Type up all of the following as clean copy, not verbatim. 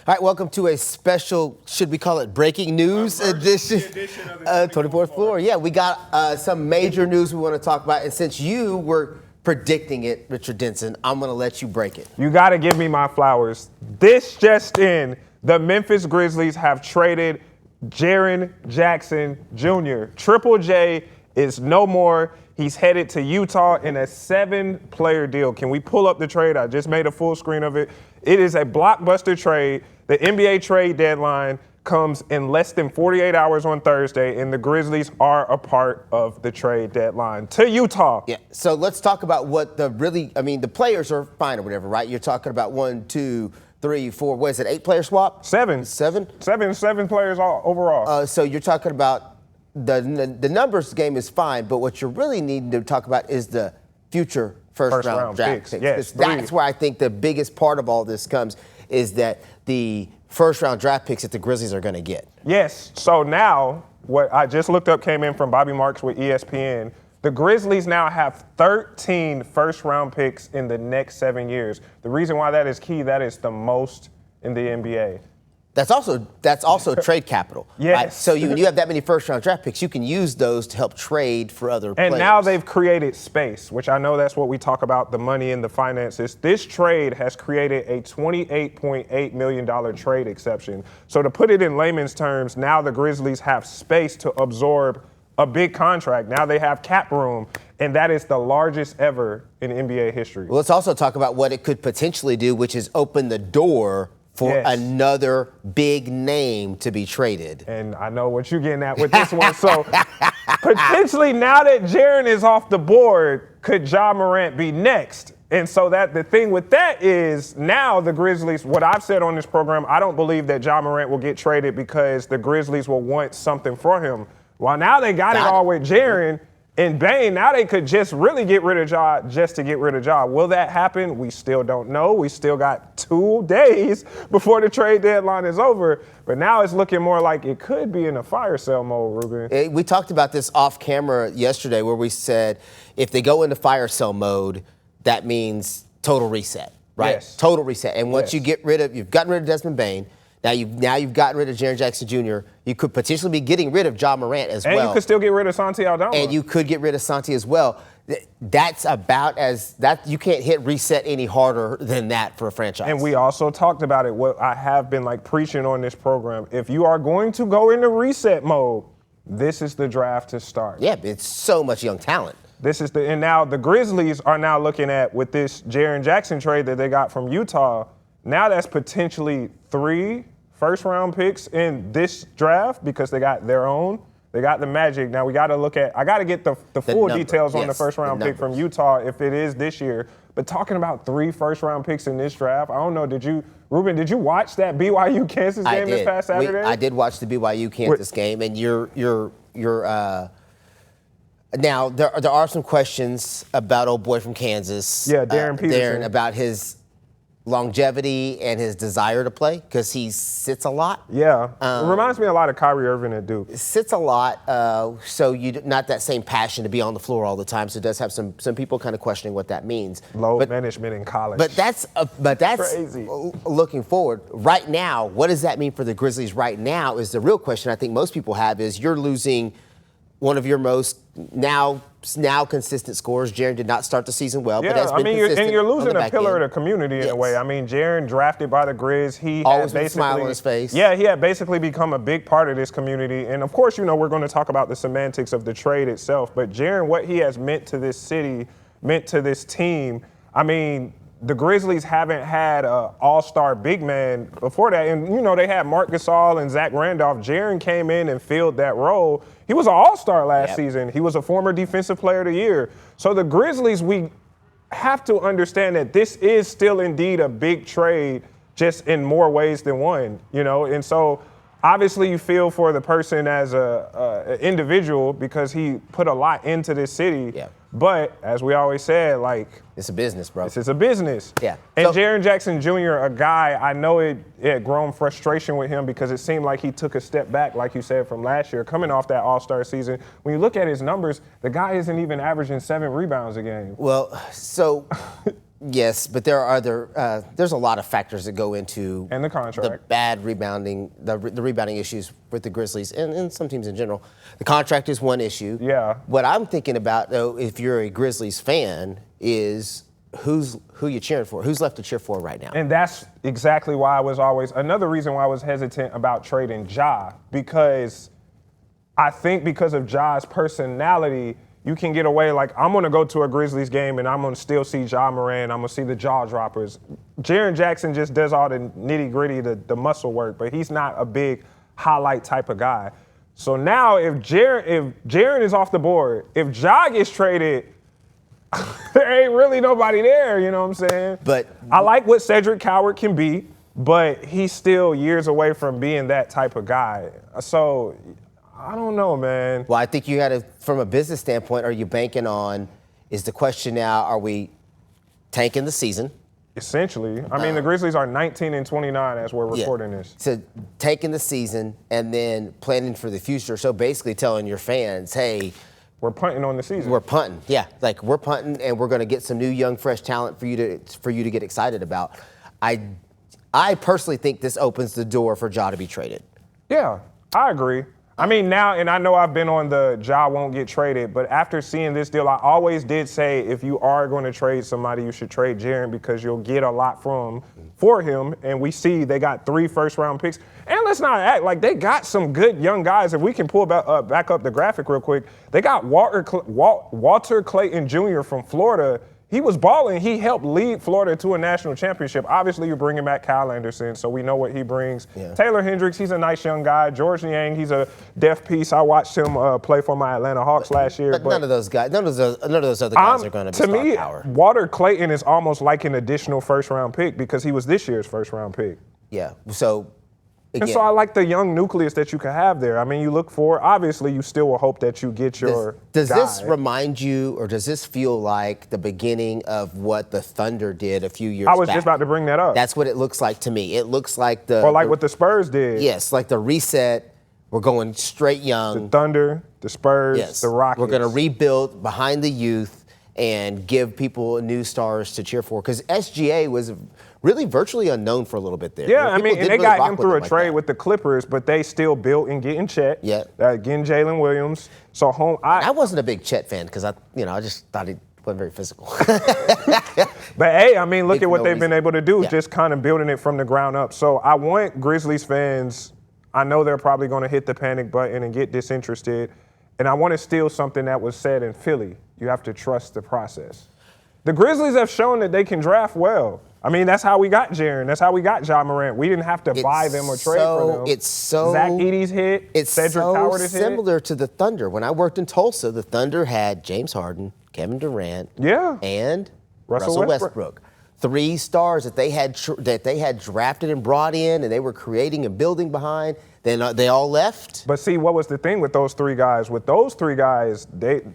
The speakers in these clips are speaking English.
All right, welcome to a special, should we call it breaking news edition of 24th Floor. Yeah, we got some major news we want to talk about. And since you were predicting it, Richard Denson, I'm going to let you break it. You got to give me my flowers. This just in, the Memphis Grizzlies have traded Jaren Jackson Jr. Triple J is no more. He's headed to Utah in a 7-player deal. Can we pull up the trade? I just made a full screen of it. It is a blockbuster trade. The NBA trade deadline comes in less than 48 hours on Thursday, and the Grizzlies are a part of the trade deadline to Utah. Yeah, so let's talk about what the players are fine or whatever, right? You're talking about 1, 2, 3, 4, what is it, 8-player swap? Seven players overall. So you're talking about the numbers game is fine, but what you're really needing to talk about is the future first round draft picks. Yes, that's where I think the biggest part of all this comes, is that the first round draft picks that the Grizzlies are going to get. Yes. So now what I just looked up came in from Bobby Marks with ESPN. The Grizzlies now have 13 first round picks in the next 7 years. The reason why that is key, that is the most in the NBA. That's also trade capital. Yes. Right? So you have that many first-round draft picks, you can use those to help trade for other players. And now they've created space, which I know that's what we talk about, the money and the finances. This trade has created a $28.8 million trade exception. So to put it in layman's terms, now the Grizzlies have space to absorb a big contract. Now they have cap room, and that is the largest ever in NBA history. Well, let's also talk about what it could potentially do, which is open the door for another big name to be traded. And I know what you're getting at with this one. So potentially now that Jaren is off the board, could Ja Morant be next? And so that the thing with that is now the Grizzlies, what I've said on this program, I don't believe that Ja Morant will get traded because the Grizzlies will want something for him. Well, now they got it all with Jaren and Bane. Now they could just really get rid of Ja just to get rid of Ja. Will that happen? We still don't know. We still got 2 days before the trade deadline is over. But now it's looking more like it could be in a fire sale mode, Ruben. We talked about this off camera yesterday where we said if they go into fire sale mode, that means total reset, right? Yes. Total reset. And once you've gotten rid of Desmond Bane, now you've gotten rid of Jaren Jackson Jr. You could potentially be getting rid of Ja Morant as well. And you could still get rid of Santi Aldama. And you could get rid of Santi as well. That's about you can't hit reset any harder than that for a franchise. And we also talked about it, what I have been preaching on this program. If you are going to go into reset mode, this is the draft to start. Yeah, it's so much young talent. And now the Grizzlies are now looking at, with this Jaren Jackson trade that they got from Utah, now that's potentially 3 first-round picks in this draft because they got their own. They got the Magic. Now I got to get the full details on the first-round pick from Utah if it is this year. But talking about 3 first-round picks in this draft, I don't know, did you watch that BYU-Kansas game this past Saturday? I did watch the BYU-Kansas game, and now there are some questions about old boy from Kansas. Yeah, Darren Peterson. About his longevity and his desire to play because he sits a lot. Yeah, it reminds me a lot of Kyrie Irving at Duke. Sits a lot, so you not that same passion to be on the floor all the time. So it does have some people kind of questioning what that means. Load management in college. But that's crazy. Looking forward. Right now, what does that mean for the Grizzlies? Right now is the real question I think most people have is you're losing one of your most now consistent scorers. Jaren did not start the season well, but has been consistent. You're losing a pillar of the community in a way. I mean, Jaren drafted by the Grizz. He always had with a smile on his face. Yeah, he had basically become a big part of this community. And of course, we're going to talk about the semantics of the trade itself. But Jaren, what he has meant to this city, meant to this team. I mean, the Grizzlies haven't had an all-star big man before that. And, they had Marc Gasol and Zach Randolph. Jaren came in and filled that role. He was an all-star last season. He was a former defensive player of the year. So the Grizzlies, we have to understand that this is still indeed a big trade, just in more ways than one, And so obviously you feel for the person as an individual because he put a lot into this city. Yeah. But as we always said, it's a business, bro. This is a business. Yeah. And Jaren Jackson Jr., a guy, I know it had grown frustration with him because it seemed like he took a step back, like you said, from last year, coming off that All-Star season. When you look at his numbers, the guy isn't even averaging 7 rebounds a game. Well, so Yes, but there are there's a lot of factors that go into And the contract. the bad rebounding, the rebounding issues with the Grizzlies and some teams in general. The contract is one issue. Yeah. What I'm thinking about, though, if you're a Grizzlies fan, is who you cheering for? Who's left to cheer for right now? And that's exactly why another reason why I was hesitant about trading Ja, because I think because of Ja's personality, you can get away. Like, I'm going to go to a Grizzlies game and I'm going to still see Ja Morant. I'm going to see the jaw droppers. Jaren Jackson just does all the nitty gritty, the muscle work, but he's not a big highlight type of guy. So now if Jaren is off the board, if Ja gets traded, there ain't really nobody there, you know what I'm saying? But I like what Cedric Coward can be, but he's still years away from being that type of guy. So I don't know, man. Well, I think you got to, from a business standpoint, are you banking on, is the question now, are we tanking the season? Essentially. I mean, the Grizzlies are 19-29 as we're recording this. So taking the season and then planning for the future. So basically telling your fans, hey, we're punting on the season. We're punting, yeah. Like, we're punting, and we're going to get some new, young, fresh talent for you to get excited about. I personally think this opens the door for Ja to be traded. Yeah, I agree. I mean, now, and I know I've been on the Ja won't get traded, but after seeing this deal, I always did say if you are going to trade somebody, you should trade Jaren because you'll get a lot for him. And we see they got 3 first-round picks. And let's not act like they got some good young guys. If we can pull back up the graphic real quick, they got Walter Clayton Jr. from Florida. He was balling. He helped lead Florida to a national championship. Obviously, you're bringing back Kyle Anderson, so we know what he brings. Yeah. Taylor Hendricks, he's a nice young guy. George Niang, he's a deaf piece. I watched him play for my Atlanta Hawks last year. But none of those other guys are going to be star me, power. Walter Clayton is almost like an additional first-round pick because he was this year's first-round pick. Yeah, so again. And so I like the young nucleus that you can have there. I mean, you look for, obviously, you still will hope that you get your Does guy. this remind you, or does this feel like the beginning of what the Thunder did a few years back? I was just about to bring that up. That's what it looks like to me. It looks like what the Spurs did. Yes, like the reset. We're going straight young. The Thunder, the Spurs, the Rockets. We're going to rebuild behind the youth and give people new stars to cheer for. Because SGA was really virtually unknown for a little bit there. Yeah, I mean, and they got him through a trade with the Clippers, but they still built and getting Chet. Yeah. Getting Jalen Williams. So I wasn't a big Chet fan because I just thought he wasn't very physical. But hey, I mean, look at what they've been able to do, just kind of building it from the ground up. So I want Grizzlies fans, I know they're probably going to hit the panic button and get disinterested. And I want to steal something that was said in Philly. You have to trust the process. The Grizzlies have shown that they can draft well. I mean, that's how we got Jaren. That's how we got Ja Morant. We didn't have to buy them or trade for them. It's so Zach Edey's hit. Cedric Coward is similar to the Thunder. When I worked in Tulsa, the Thunder had James Harden, Kevin Durant, and Russell Westbrook. 3 stars that they had drafted and brought in, and they were creating and building behind. Then they all left. But see, what was the thing with those 3 guys? With those 3 guys,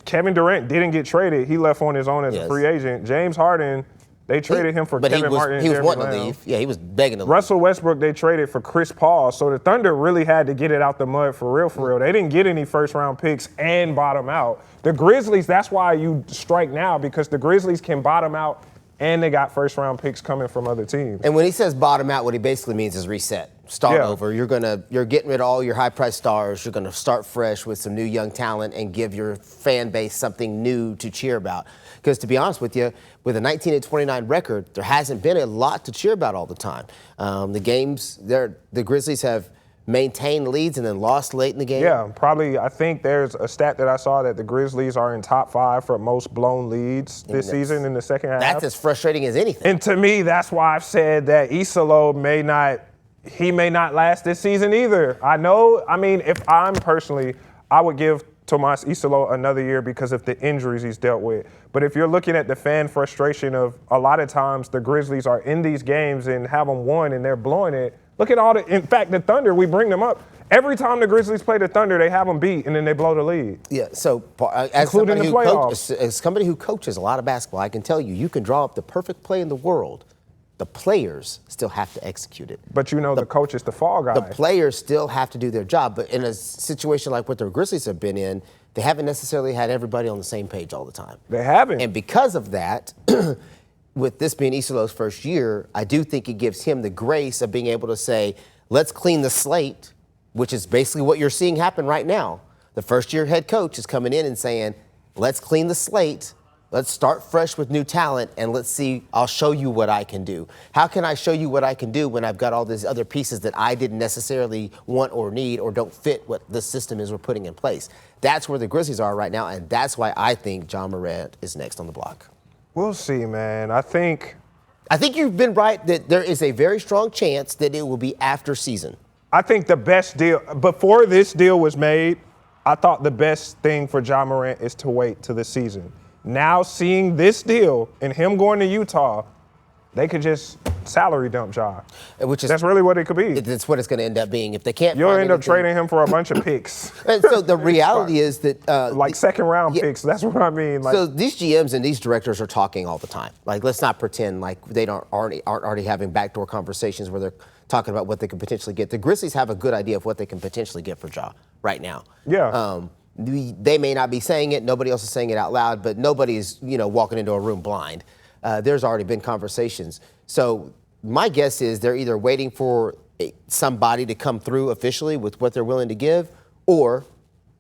Kevin Durant didn't get traded. He left on his own as a free agent. James Harden, they traded him for Kevin Martin. He was Jeremy wanting Lamb. to leave. Yeah, he was begging to leave. Russell Westbrook, they traded for Chris Paul. So the Thunder really had to get it out the mud for real. They didn't get any first-round picks and bottom out. The Grizzlies, that's why you strike now, because the Grizzlies can bottom out and they got first-round picks coming from other teams. And when he says bottom out, what he basically means is reset. Start over. You're getting rid of all your high-priced stars. You're going to start fresh with some new young talent and give your fan base something new to cheer about. Because to be honest with you, with a 19-29 record, there hasn't been a lot to cheer about all the time. The Grizzlies have maintained leads and then lost late in the game. Yeah, probably. I think there's a stat that I saw that the Grizzlies are in top 5 for most blown leads this season in the second half. That's as frustrating as anything. And to me, that's why I've said that Isolo may not last this season either. If I'm personally, I would give Tomas Isolo another year because of the injuries he's dealt with. But if you're looking at the fan frustration of a lot of times the Grizzlies are in these games and have them won and they're blowing it, look at in fact, the Thunder, we bring them up. Every time the Grizzlies play the Thunder, they have them beat and then they blow the lead. Yeah, so as somebody who coaches a lot of basketball, I can tell you can draw up the perfect play in the world. The players still have to execute it. But the coach is the fall guy. The players still have to do their job. But in a situation like what the Grizzlies have been in, they haven't necessarily had everybody on the same page all the time. They haven't. And because of that, with this being Isolo's first year, I do think it gives him the grace of being able to say, let's clean the slate, which is basically what you're seeing happen right now. The first-year head coach is coming in and saying, let's clean the slate. Let's start fresh with new talent, and let's see, I'll show you what I can do. How can I show you what I can do when I've got all these other pieces that I didn't necessarily want or need or don't fit what the system is we're putting in place? That's where the Grizzlies are right now, and that's why I think Ja Morant is next on the block. We'll see, man. I think you've been right that there is a very strong chance that it will be after season. I think the best deal, before this deal was made, I thought the best thing for Ja Morant is to wait till the season. Now seeing this deal and him going to Utah, they could just salary dump Ja. That's really what it could be. That's what it's going to end up being. If they can't, you'll end up trading him for a bunch of picks. And so the reality is that like second-round picks. That's what I mean. So these GMs and these directors are talking all the time. Like, let's not pretend like they aren't already having backdoor conversations where they're talking about what they could potentially get. The Grizzlies have a good idea of what they can potentially get for Ja right now. Yeah. They may not be saying it. Nobody else is saying it out loud, but nobody's, walking into a room blind. There's already been conversations. So my guess is they're either waiting for somebody to come through officially with what they're willing to give, or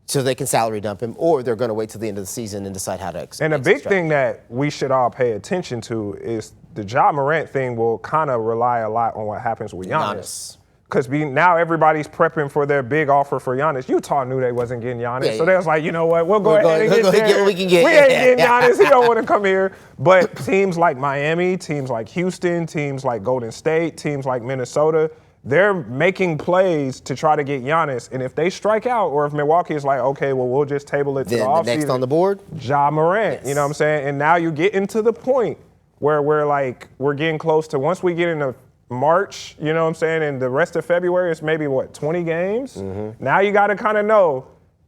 so they can salary dump him, or they're going to wait till the end of the season and decide how to exit. And a big thing that we should all pay attention to is the Ja Morant thing will kind of rely a lot on what happens with Giannis. Because now everybody's prepping for their big offer for Giannis. Utah knew they wasn't getting Giannis. So they was like, you know what, we'll go ahead and get there. We can get. We ain't getting Giannis. He don't want to come here. But teams like Miami, teams like Houston, teams like Golden State, teams like Minnesota, they're making plays to try to get Giannis. And if they strike out, or if Milwaukee is like, okay, well, we'll just table it to the offseason. Next on the board? Ja Morant, yes. You know what I'm saying? And now you're getting to the point where we're getting close to, once we get into March, you know what I'm saying, and the rest of February is maybe, 20 games? Mm-hmm. Now you got to kind of know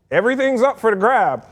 everything's up for the grab.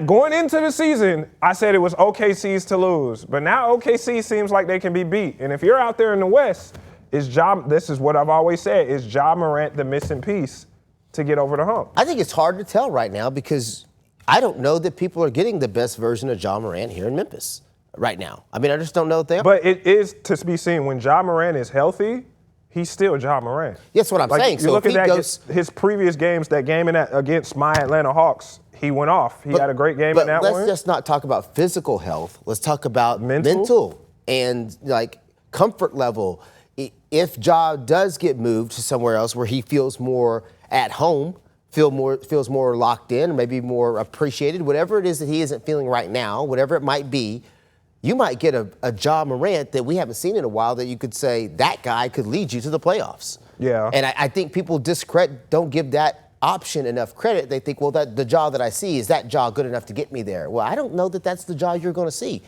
Going into the season, I said it was OKC's to lose, but now OKC seems like they can be beat. And if you're out there in the West, this is what I've always said, is Ja Morant the missing piece to get over the hump? I think it's hard to tell right now because I don't know that people are getting the best version of Ja Morant here in Memphis right now. I mean, I just don't know if they are. But it is to be seen. When Ja Morant is healthy, he's still Ja Morant. That's what I'm saying. You look at his previous games, that game against my Atlanta Hawks, he went off. He had a great game in that one. But let's just not talk about physical health. Let's talk about mental and comfort level. If Ja does get moved to somewhere else where he feels more at home, feels more locked in, maybe more appreciated, whatever it is that he isn't feeling right now, whatever it might be, you might get a Ja Morant that we haven't seen in a while that you could say that guy could lead you to the playoffs. Yeah. And I think people don't give that option enough credit. They think, well, the Ja that I see, is that Ja good enough to get me there? Well, I don't know that that's the Ja you're going to see.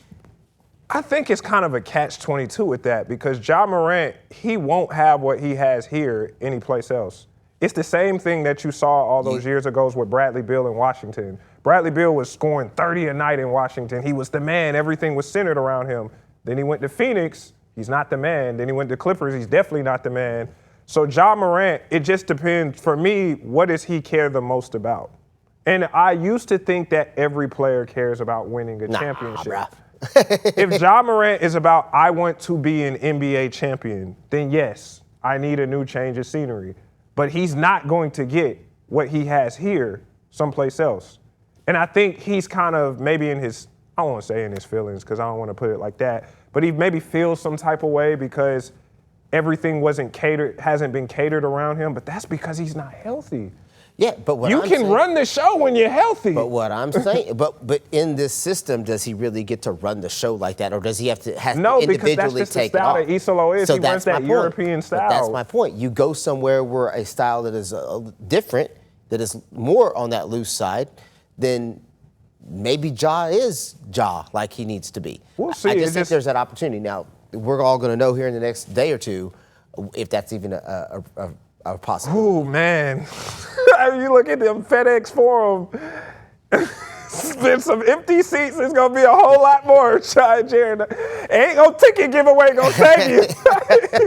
I think it's kind of a catch-22 with that because Ja Morant, he won't have what he has here anyplace else. It's the same thing that you saw all those years ago with Bradley Beal in Washington. Bradley Beal was scoring 30 a night in Washington. He was the man. Everything was centered around him. Then he went to Phoenix. He's not the man. Then he went to Clippers. He's definitely not the man. So Ja Morant, it just depends. For me, what does he care the most about? And I used to think that every player cares about winning a championship. Bruh. If Ja Morant is about, I want to be an NBA champion, then yes, I need a new change of scenery. But he's not going to get what he has here someplace else. And I think he's kind of maybe in his, I don't want to say in his feelings because I don't want to put it like that, but he maybe feels some type of way because everything hasn't been catered around him, but that's because he's not healthy. Yeah, but what you can run the show when you're healthy. But what I'm saying, but in this system, does he really get to run the show like that, or does he have to No, individually because that's just the take style it off? that Isolo is. So he runs that European style. But that's my point. You go somewhere where a style that is different, that is more on that loose side, then maybe Ja is Ja like he needs to be. We'll see. I just think there's that opportunity. Now, we're all going to know here in the next day or two if that's even a possibility. Ooh, man. You look at them FedEx Forum, there's some empty seats. There's going to be a whole lot more. Jaren, ain't no ticket giveaway going to save you.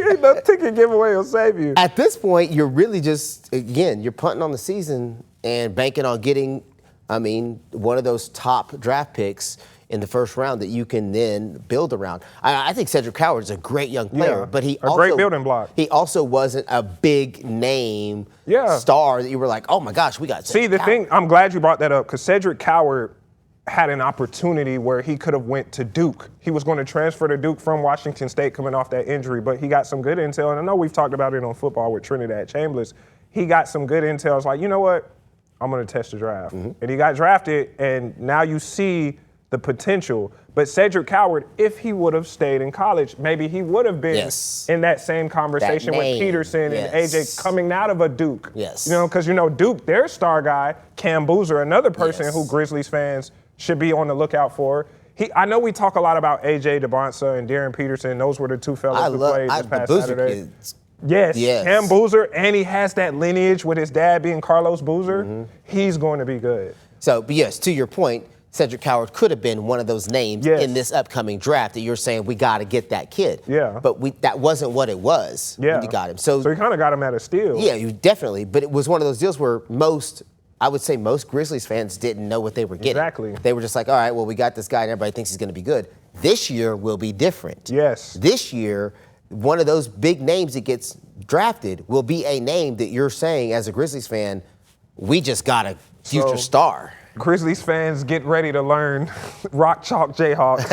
Ain't no ticket giveaway will save you. At this point, you're really just, again, you're punting on the season and banking on getting, one of those top draft picks in the first round that you can then build around. I think Cedric Howard is a great young player, but he also, great building block. He also wasn't a big name star that you were like, oh my gosh, we got Cedric Howard. Thing, I'm glad you brought that up, because Cedric Howard had an opportunity where he could have went to Duke. He was going to transfer to Duke from Washington State coming off that injury, but he got some good intel, and I know we've talked about it on Football with Trinidad Chambers. He got some good intel. It's like, you know what? I'm going to test the draft. And he got drafted, and now you see the potential. But Cedric Howard, if he would have stayed in college, maybe he would have been in that same conversation with Peterson and AJ coming out of a Duke. You know, because, you know, Duke, their star guy, Cam Boozer, another person who Grizzlies fans should be on the lookout for. I know we talk a lot about AJ DeBonsa and Darren Peterson. Those were the two fellas who played this past Saturday. Yes, Cam Boozer, and he has that lineage with his dad being Carlos Boozer. He's going to be good. So, but yes, to your point, Cedric Howard could have been one of those names in this upcoming draft that you're saying we got to get that kid. But that wasn't what it was when you got him. So you kind of got him at a steal. Yeah, you definitely. But it was one of those deals where I would say most Grizzlies fans didn't know what they were getting. Exactly. They were just like, all right, well, we got this guy and everybody thinks he's going to be good. This year will be different. Yes. This year, one of those big names that gets drafted will be a name that you're saying as a Grizzlies fan, we just got a future star. Grizzlies fans, get ready to learn Rock Chalk Jayhawks.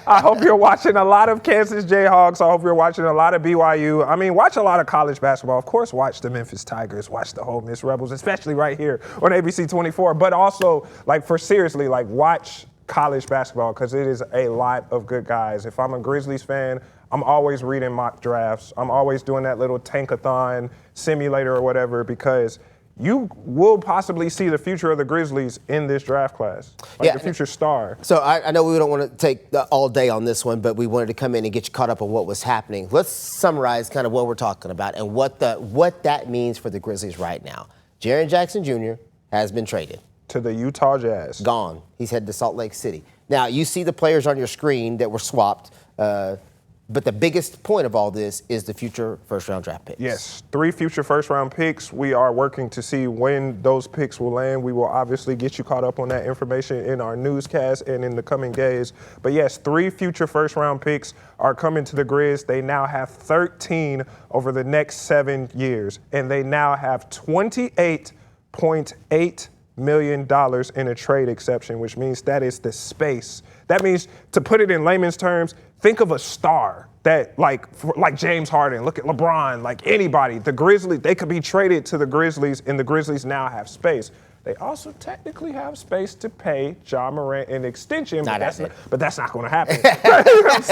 I hope you're watching a lot of Kansas Jayhawks. I hope you're watching a lot of BYU. I mean, watch a lot of college basketball. Of course, watch the Memphis Tigers, watch the Ole Miss Rebels, especially right here on ABC 24. But also, seriously, watch college basketball, because it is a lot of good guys. If I'm a Grizzlies fan, I'm always reading mock drafts. I'm always doing that little tankathon simulator or whatever, because you will possibly see the future of the Grizzlies in this draft class, the future star. So I know we don't want to take all day on this one, but we wanted to come in and get you caught up on what was happening. Let's summarize kind of what we're talking about and what that means for the Grizzlies right now. Jaren Jackson Jr. has been traded to the Utah Jazz. Gone. He's headed to Salt Lake City. Now, you see the players on your screen that were swapped, but the biggest point of all this is the future first-round draft picks. Yes, 3 future first-round picks. We are working to see when those picks will land. We will obviously get you caught up on that information in our newscast and in the coming days. But yes, 3 future first-round picks are coming to the Grizz. They now have 13 over the next 7 years, and they now have $28.8 million in a trade exception, which means that is the space. That means, to put it in layman's terms, think of a star that like James Harden, look at LeBron, like anybody. The Grizzlies, they could be traded to the Grizzlies, and the Grizzlies now have space. They also technically have space to pay Ja Morant an extension, but that's not going to happen. You know what I'm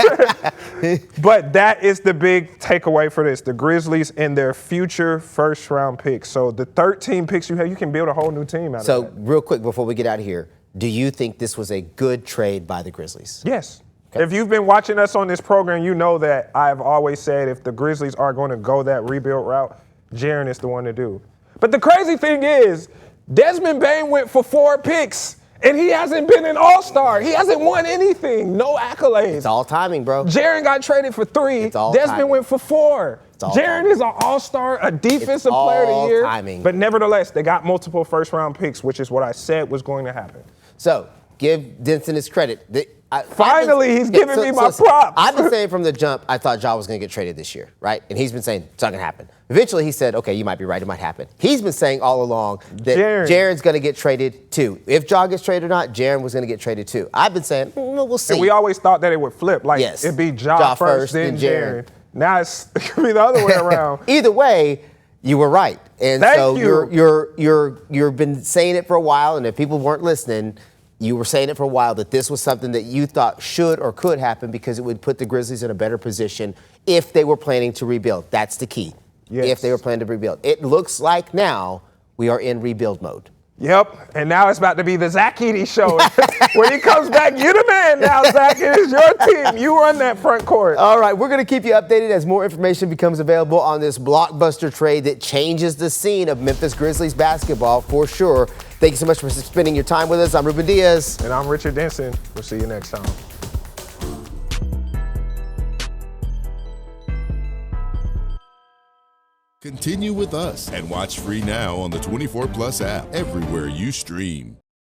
saying? But that is the big takeaway for this: the Grizzlies and their future first-round picks. So the 13 picks you have, you can build a whole new team out of that. So real quick before we get out of here, do you think this was a good trade by the Grizzlies? Yes. Okay. If you've been watching us on this program, you know that I've always said if the Grizzlies are going to go that rebuild route, Jaren is the one to do. But the crazy thing is, Desmond Bane went for 4 picks, and he hasn't been an all-star. He hasn't won anything, no accolades. It's all timing, bro. Jaren got traded for 3. Desmond went for 4. Jaren is an all-star, a defensive player of the year. Timing. But nevertheless, they got multiple first-round picks, which is what I said was going to happen. So give Denson his credit. Finally, he's giving me my props. I've been saying from the jump, I thought Ja was going to get traded this year, right? And he's been saying it's not going to happen. Eventually, he said, okay, you might be right, it might happen. He's been saying all along that Jaren's going to get traded too. If Ja gets traded or not, Jaren was going to get traded too. I've been saying, we'll see. And we always thought that it would flip. It'd be Ja first, then Jaren. Now it could be the other way around. Either way, you were right. And you've been saying it for a while, and if people weren't listening, you were saying it for a while that this was something that you thought should or could happen because it would put the Grizzlies in a better position if they were planning to rebuild. That's the key. Yes. If they were planning to rebuild. It looks like now we are in rebuild mode. Yep, and now it's about to be the Zach Edey show. When he comes back, you're the man now, Zach. It is your team. You run that front court. All right, we're going to keep you updated as more information becomes available on this blockbuster trade that changes the scene of Memphis Grizzlies basketball for sure. Thank you so much for spending your time with us. I'm Ruben Diaz. And I'm Richard Denson. We'll see you next time. Continue with us and watch free now on the 24 Plus app everywhere you stream.